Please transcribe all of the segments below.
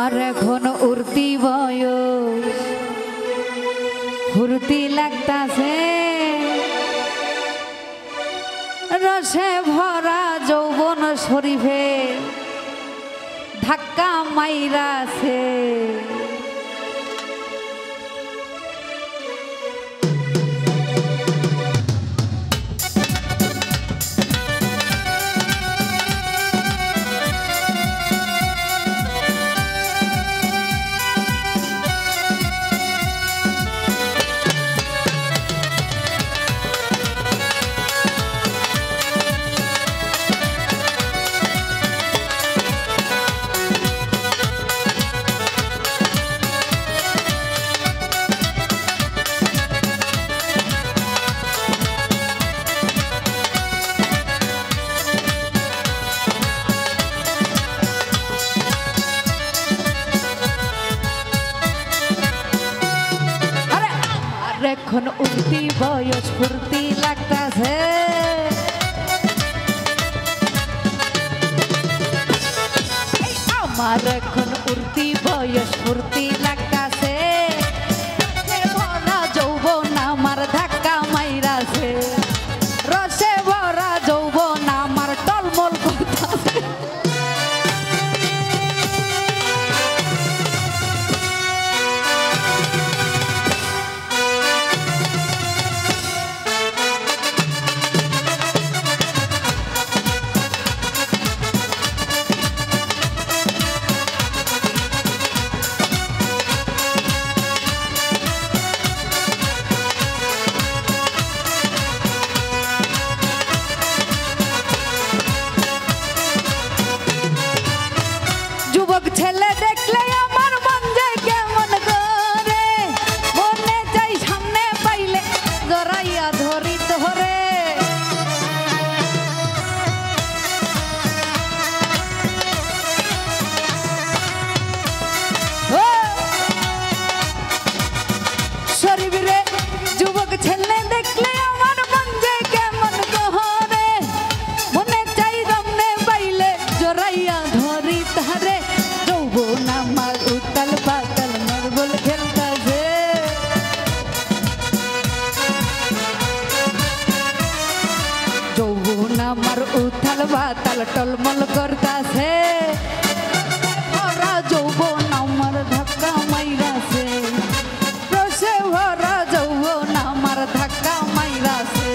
আমার এখন উর্তি বয়স ফুর্তি লাগতাছে রসে ভরা যৌবন শরীফে ধাক্কা মাইরাছে এখন উর্তি বয়স ফুর্তি লাগতাছে আমার এখন উর্তি বয়স ফুর্তি লাগতাছে ভরা যৌবন আমার ধাক্কা মাইরাছে রসে ভরা যৌবন আমার টলমল করতাছে ছেলে দেখলে আমার মন যায় কেমন করে মনে চাই সামনে পাইলে জড়াইয়া ধরি ধরে শরীরে যুবক ছেলে দেখলে আমার মন যায় কেমন করে মনে চাই সামনে পাইলে জড়াইয়া ধরি ধরে আমার উতাল পাতাল মার্বল খেলতাছে যৌবন আমার উতাল পাতাল টলমল করতাছে ভরা যৌবন আমার ধাক্কা মাইরাছে রসে ভরা যৌবন আমার ধাক্কা মাইরাছে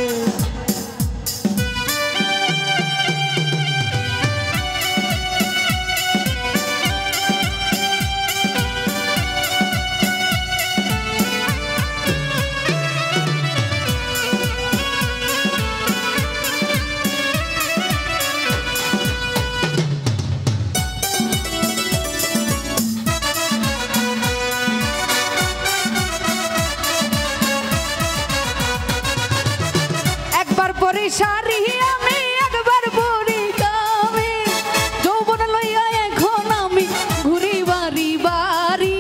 শাড়ি আমি একবার পরি কামি যৌবন লইয়া এখন আমি ঘুরি বাড়ি বাড়ি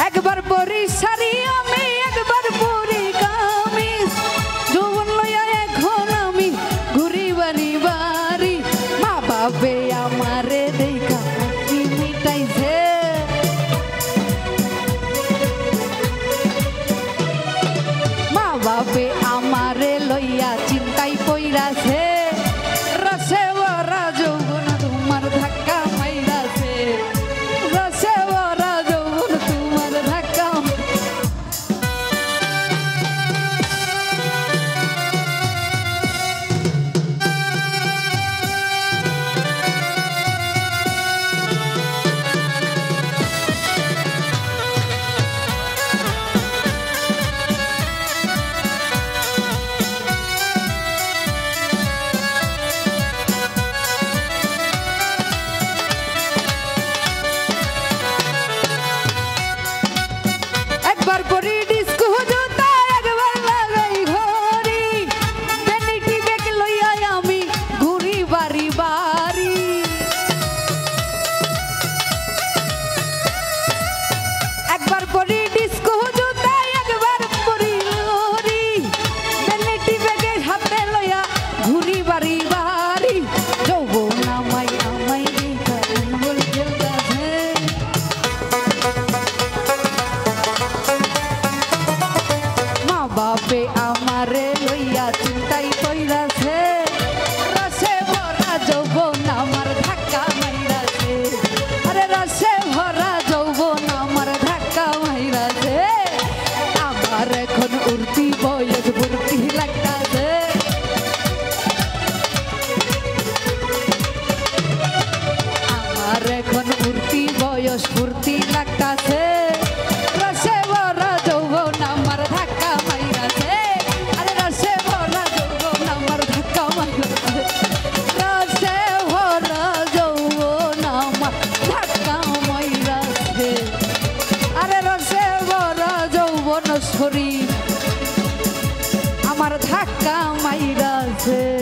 একবার পরি শাড়ি আমি একবার পরি কামি যৌবন লইয়া এখন আমি ঘুরি বাড়ি বাড়ি মা বাবে আমারে দেখা কি মিটাইছে বাপে আমারে লইয়া চিন্তাই পইরাছে রসে ভরা যৌবন তোমার ধাক্কা মাইরাছে রসে ভরা যৌবন তোমার ধাক্কা বাড়ি বাড়ি জীবন শরীর আমার ধাক্কা মাইরাছে।